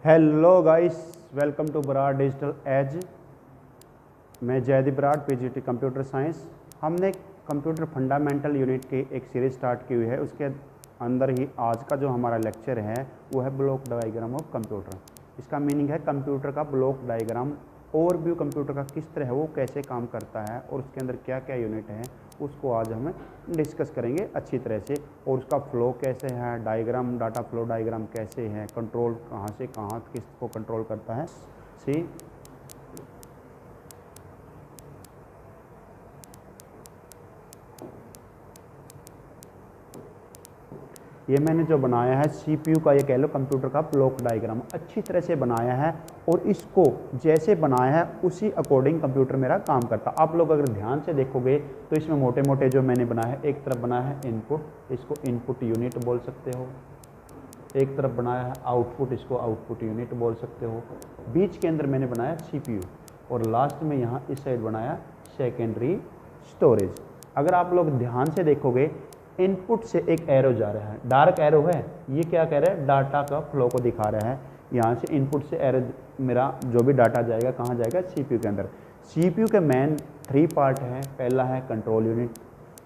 Hello guys, welcome to Brar digital age. मैं Jaydeep Brar, PGT computer science. हमने computer fundamental unit की एक सीरीज स्टार्ट की हुई है। उसके अंदर ही आज का जो हमारा लेक्चर है वो है ब्लॉक डायग्राम ऑफ कंप्यूटर। इसका मीनिंग है कंप्यूटर का ब्लॉक डायग्राम, ओवरव्यू कंप्यूटर का किस तरह है, वो कैसे काम करता है और उसके अंदर क्या क्या यूनिट है, उसको आज हम डिस्कस करेंगे अच्छी तरह से। और उसका फ्लो कैसे है, डायग्राम, डाटा फ्लो डायग्राम कैसे है, कंट्रोल कहाँ से कहाँ किसको कंट्रोल करता है। सी ये मैंने जो बनाया है सीपीयू का, ये कह लो कंप्यूटर का ब्लॉक डायग्राम अच्छी तरह से बनाया है। और इसको जैसे बनाया है उसी अकॉर्डिंग कंप्यूटर मेरा काम करता। आप लोग अगर ध्यान से देखोगे तो इसमें मोटे मोटे जो मैंने बनाया है, एक तरफ बनाया है इनपुट, इसको इनपुट यूनिट बोल सकते हो। एक तरफ बनाया है आउटपुट, इसको आउटपुट यूनिट बोल सकते हो। बीच के अंदर मैंने बनाया सीपीयू और लास्ट में यहाँ इस साइड बनाया सेकेंडरी स्टोरेज। अगर आप लोग ध्यान से देखोगे, इनपुट से एक एरो जा रहा है, डार्क एरो है, ये क्या कह रहा है, डाटा का फ्लो को दिखा रहा है। यहाँ से इनपुट से एरो, मेरा जो भी डाटा जाएगा कहाँ जाएगा, सीपीयू के अंदर। सीपीयू के मेन 3 पार्ट हैं। पहला है कंट्रोल यूनिट,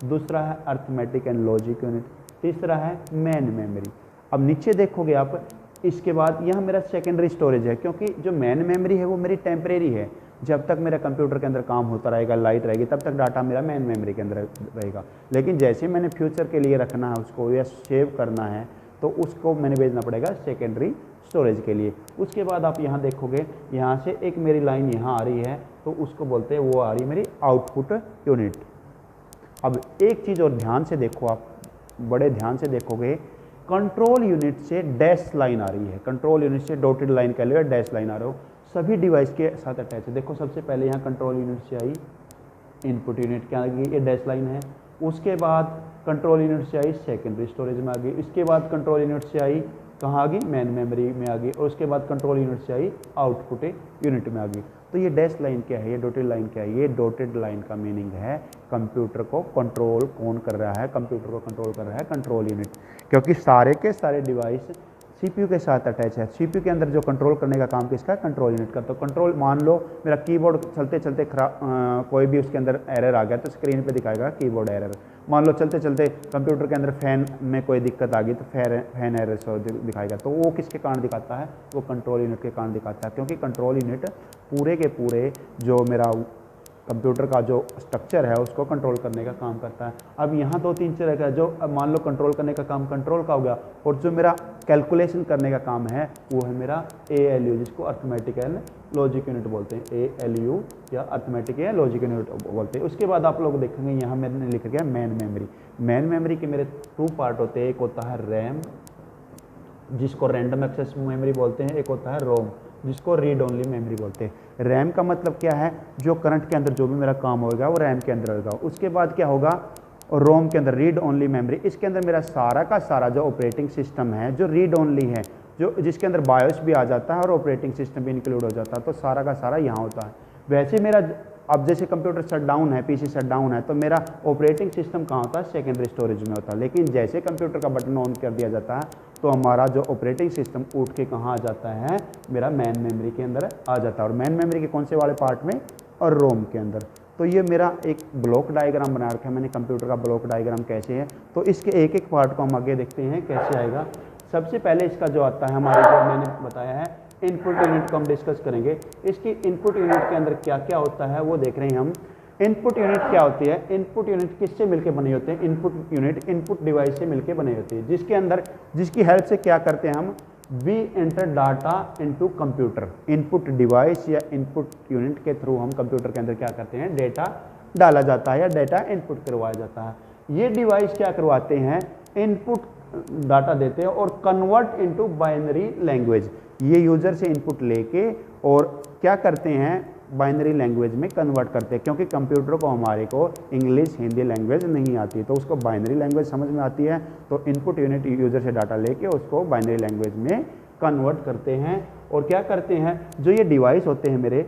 दूसरा है अर्थमेटिक एंड लॉजिक यूनिट, तीसरा है मेन मेमोरी। अब नीचे देखोगे आप, इसके बाद यहाँ मेरा सेकेंडरी स्टोरेज है, क्योंकि जो मेन मेमोरी है वो मेरी टेम्परेरी है। जब तक मेरा कंप्यूटर के अंदर काम होता रहेगा, लाइट रहेगी, तब तक डाटा मेरा मेन मेमोरी के अंदर रहेगा। लेकिन जैसे मैंने फ्यूचर के लिए रखना है उसको या सेव करना है, तो उसको मैंने भेजना पड़ेगा सेकेंडरी स्टोरेज के लिए। उसके बाद आप यहाँ देखोगे, यहाँ से एक मेरी लाइन यहाँ आ रही है, तो उसको बोलते हैं, वो आ रही है मेरी आउटपुट यूनिट। अब एक चीज़ और ध्यान से देखो, आप बड़े ध्यान से देखोगे, कंट्रोल यूनिट से डैश लाइन आ रही है, कंट्रोल यूनिट से डॉटेड लाइन कह लो, डैश लाइन आ रहा हो, सभी डिवाइस के साथ अटैच है। देखो सबसे पहले यहाँ कंट्रोल यूनिट से आई इनपुट यूनिट, क्या आ गई, ये डैश लाइन है। उसके बाद कंट्रोल यूनिट से आई सेकेंडरी स्टोरेज में आ गई। इसके बाद कंट्रोल यूनिट से आई कहाँ आ गई, मेन मेमोरी में आ गई। और उसके बाद कंट्रोल यूनिट से आई आउटपुट यूनिट में आ गई। तो ये डैश लाइन क्या है, ये डॉटेड लाइन क्या है, ये डॉटेड लाइन का मीनिंग है कंप्यूटर को कंट्रोल कौन कर रहा है, कंप्यूटर को कंट्रोल कर रहा है कंट्रोल यूनिट। क्योंकि सारे के सारे डिवाइस सीपीयू के साथ अटैच है। सीपीयू के अंदर जो कंट्रोल करने का काम किसका, कंट्रोल यूनिट का। तो कंट्रोल, मान लो मेरा कीबोर्ड चलते चलते कोई भी उसके अंदर एरर आ गया, तो स्क्रीन पे दिखाएगा कीबोर्ड एरर। मान लो चलते चलते कंप्यूटर के अंदर फैन में कोई दिक्कत आ गई, तो फैन एरर दिखाएगा। तो वो किसके कारण दिखाता है, वो कंट्रोल यूनिट के कारण दिखाता है। क्योंकि कंट्रोल यूनिट पूरे के पूरे जो मेरा कंप्यूटर का जो स्ट्रक्चर है उसको कंट्रोल करने का काम करता है। अब यहाँ 2-3 तरह का, जो अब मान लो कंट्रोल करने का काम कंट्रोल का हो गया, और जो मेरा कैलकुलेशन करने का काम है वो है मेरा ALU, जिसको अर्थमेटिक एंड लॉजिक यूनिट बोलते हैं। ALU या अर्थमेटिक या लॉजिक यूनिट बोलते हैं। उसके बाद आप लोग देखेंगे यहाँ मैंने लिख गया मेन मेमोरी। मेन मेमोरी के मेरे 2 पार्ट होते हैं, एक होता है रैम, जिसको रैंडम एक्सेस मेमोरी बोलते हैं, एक होता है रोम, जिसको रीड ओनली मेमोरी बोलते हैं। रैम का मतलब क्या है, जो करंट के अंदर जो भी मेरा काम होगा वो रैम के अंदर होगा। उसके बाद क्या होगा, रोम के अंदर रीड ओनली मेमोरी। इसके अंदर मेरा सारा का सारा जो ऑपरेटिंग सिस्टम है, जो रीड ओनली है, जो जिसके अंदर बायोस भी आ जाता है और ऑपरेटिंग सिस्टम भी इंक्लूड हो जाता है, तो सारा का सारा यहाँ होता है। वैसे मेरा, अब जैसे कंप्यूटर शट डाउन है, पीसी शट डाउन है, तो मेरा ऑपरेटिंग सिस्टम कहाँ होता है, सेकेंडरी स्टोरेज में होता है। लेकिन जैसे कंप्यूटर का बटन ऑन कर दिया जाता है, तो हमारा जो ऑपरेटिंग सिस्टम उठ के कहाँ आ जाता है, मेरा मेन मेमोरी के अंदर आ जाता है। और मेन मेमोरी के कौन से वाले पार्ट में, और रोम के अंदर। तो ये मेरा एक ब्लॉक डायग्राम बना रखा है मैंने, कंप्यूटर का ब्लॉक डायग्राम कैसे है। तो इसके एक एक पार्ट को हम आगे देखते हैं कैसे आएगा। सबसे पहले इसका जो आता है हमारे, जो मैंने बताया है इनपुट यूनिट को हम डिस्कस करेंगे। इसकी इनपुट यूनिट के अंदर क्या क्या होता है वो देख रहे हैं हम। इनपुट यूनिट क्या होती है, इनपुट यूनिट किससे मिलकर बने होते हैं, इनपुट यूनिट इनपुट डिवाइस से मिलकर बने होती है, जिसके अंदर, जिसकी हेल्प से क्या करते हैं हम, we enter data into computer. Input device या इनपुट यूनिट के थ्रू हम कंप्यूटर के अंदर क्या करते हैं, डेटा डाला जाता है या डेटा इनपुट करवाया जाता है। ये डिवाइस क्या करवाते हैं, इनपुट डाटा देते हैं और कन्वर्ट इनटू बाइनरी लैंग्वेज। ये यूजर से इनपुट लेके और क्या करते हैं, बाइनरी लैंग्वेज में कन्वर्ट करते हैं। क्योंकि कंप्यूटर को, हमारे को इंग्लिश हिंदी लैंग्वेज नहीं आती, तो उसको बाइनरी लैंग्वेज समझ में आती है। तो इनपुट यूनिट यूजर से डाटा लेके उसको बाइनरी लैंग्वेज में कन्वर्ट करते हैं। और क्या करते हैं, जो ये डिवाइस होते हैं मेरे,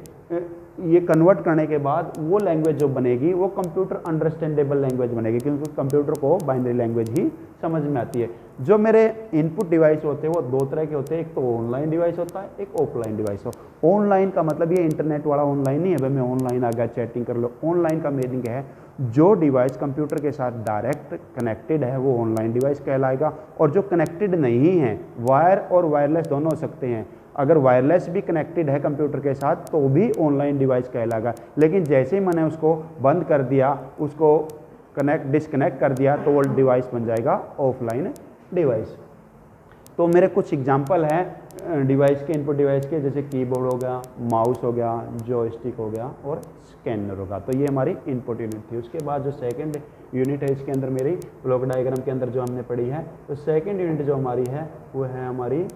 ये कन्वर्ट करने के बाद वो लैंग्वेज जो बनेगी वो कंप्यूटर अंडरस्टैंडेबल लैंग्वेज बनेगी, क्योंकि कंप्यूटर को बाइनरी लैंग्वेज ही समझ में आती है। जो मेरे इनपुट डिवाइस होते हैं वो दो तरह के होते हैं, एक तो ऑनलाइन डिवाइस होता है, एक ऑफलाइन डिवाइस हो। ऑनलाइन का मतलब ये इंटरनेट वाला ऑनलाइन नहीं है, भाई मैं ऑनलाइन आ गया चैटिंग कर लो। ऑनलाइन का मीनिंग है जो डिवाइस कंप्यूटर के साथ डायरेक्ट कनेक्टेड है वो ऑनलाइन डिवाइस कहलाएगा, और जो कनेक्टेड नहीं है, वायर और वायरलेस दोनों हो सकते हैं, अगर वायरलेस भी कनेक्टेड है कंप्यूटर के साथ तो भी ऑनलाइन डिवाइस कहलाएगा। लेकिन जैसे ही मैंने उसको बंद कर दिया, उसको डिस्कनेक्ट कर दिया, तो वो डिवाइस बन जाएगा ऑफलाइन डिवाइस। तो मेरे कुछ एग्जांपल हैं डिवाइस के, इनपुट डिवाइस के, जैसे कीबोर्ड हो गया, माउस हो गया, जॉयस्टिक हो गया और स्कैनर होगा। तो ये हमारी इनपुट यूनिट थी। उसके बाद जो सेकंड यूनिट है इसके अंदर मेरी ब्लॉक डायग्राम के अंदर जो हमने पढ़ी है, तो सेकंड यूनिट जो हमारी है वो है हमारी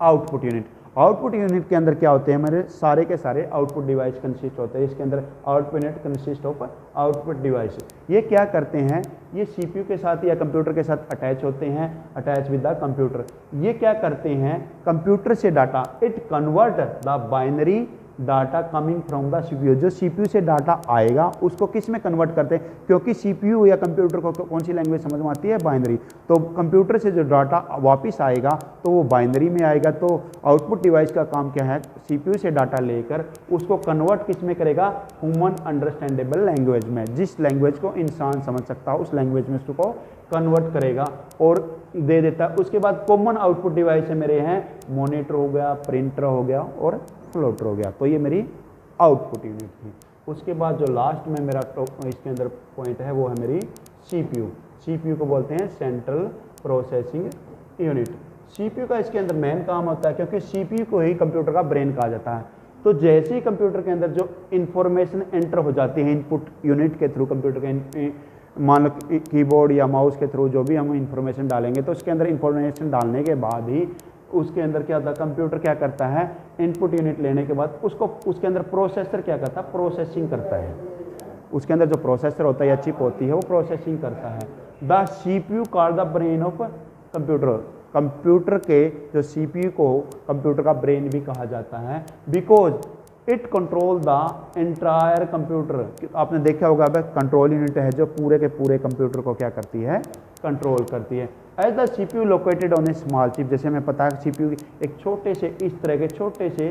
आउटपुट यूनिट। आउटपुट यूनिट के अंदर क्या होते हैं, हमारे सारे के सारे आउटपुट डिवाइस कंसिस्ट होते हैं। इसके अंदर output unit consist of output device. ये क्या करते हैं, ये सीपीयू के साथ या कंप्यूटर के साथ अटैच होते हैं, अटैच विद द कंप्यूटर। ये क्या करते हैं, कंप्यूटर से data, it convert the binary data coming from the CPU. जो सीपीयू से डाटा आएगा उसको किस में कन्वर्ट करते हैं, क्योंकि सीपीयू या कंप्यूटर को कौन सी लैंग्वेज समझ में आती है, बाइनरी। तो कंप्यूटर से जो डाटा वापस आएगा तो वो बाइनरी में आएगा। तो आउटपुट डिवाइस का काम क्या है, सीपीयू से डाटा लेकर उसको कन्वर्ट किस में करेगा, ह्यूमन अंडरस्टैंडेबल लैंग्वेज में। जिस लैंग्वेज को इंसान समझ सकता है उस लैंग्वेज में उसको कन्वर्ट करेगा और दे देता है। उसके बाद कॉमन आउटपुट डिवाइस है मेरे हैं, मॉनिटर हो गया, प्रिंटर हो गया और फ्लोटर हो गया। तो ये मेरी आउटपुट यूनिट थी। उसके बाद जो लास्ट में मेरा इसके अंदर पॉइंट है वो है मेरी सीपीयू। सीपीयू को बोलते हैं सेंट्रल प्रोसेसिंग यूनिट। सीपीयू का इसके अंदर मेन काम होता है, क्योंकि सीपीयू को ही कंप्यूटर का ब्रेन कहा जाता है। तो जैसे ही कंप्यूटर के अंदर जो इंफॉर्मेशन एंटर हो जाती है इनपुट यूनिट के थ्रू, कंप्यूटर के मान लो कीबोर्ड या माउस के थ्रू जो भी हम इंफॉर्मेशन डालेंगे, तो उसके अंदर इंफॉर्मेशन डालने के बाद ही उसके अंदर क्या होता है, कंप्यूटर क्या करता है, इनपुट यूनिट लेने के बाद उसको उसके अंदर प्रोसेसर क्या करता है, प्रोसेसिंग करता है। उसके अंदर जो प्रोसेसर होता है या चिप होती है वो प्रोसेसिंग करता है। The CPU called the brain of computer. Computer के जो सीपीयू को कंप्यूटर का ब्रेन भी कहा जाता है, because it control the entire computer. आपने देखा होगा कंट्रोल यूनिट है जो पूरे के पूरे कंप्यूटर को क्या करती है, कंट्रोल करती है। As the CPU located on a small chip, जैसे हमें पता है सीपीयू एक छोटे से इस तरह के छोटे से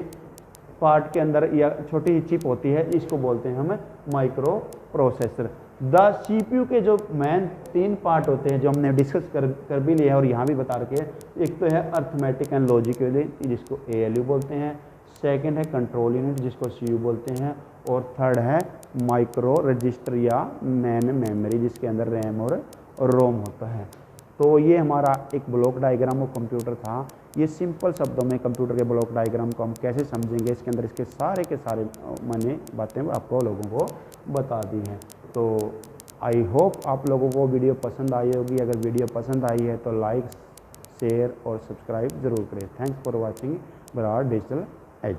पार्ट के अंदर या छोटी सी चिप होती है, इसको बोलते हैं हम माइक्रो प्रोसेसर। द सीपीयू के जो मेन 3 पार्ट होते हैं जो हमने डिस्कस कर भी लिया है और यहाँ भी बता रखे हैं। एक तो है अर्थमेटिक एंड लॉजिक यूनिट जिसको एएलयू बोलते हैं, सेकंड है कंट्रोल यूनिट जिसको सीयू बोलते हैं, और थर्ड है माइक्रो रजिस्टर या मेन मेमोरी जिसके अंदर रैम और रोम होता है। तो ये हमारा एक ब्लॉक डायग्राम ऑफ कंप्यूटर था। ये सिंपल शब्दों में कंप्यूटर के ब्लॉक डायग्राम को हम कैसे समझेंगे, इसके अंदर इसके सारे के सारे मैंने बातें आपको लोगों को बता दी हैं। तो आई होप आप लोगों को वीडियो पसंद आई होगी। अगर वीडियो पसंद आई है तो लाइक, शेयर और सब्सक्राइब ज़रूर करें। Thanks for watching Brar digital as.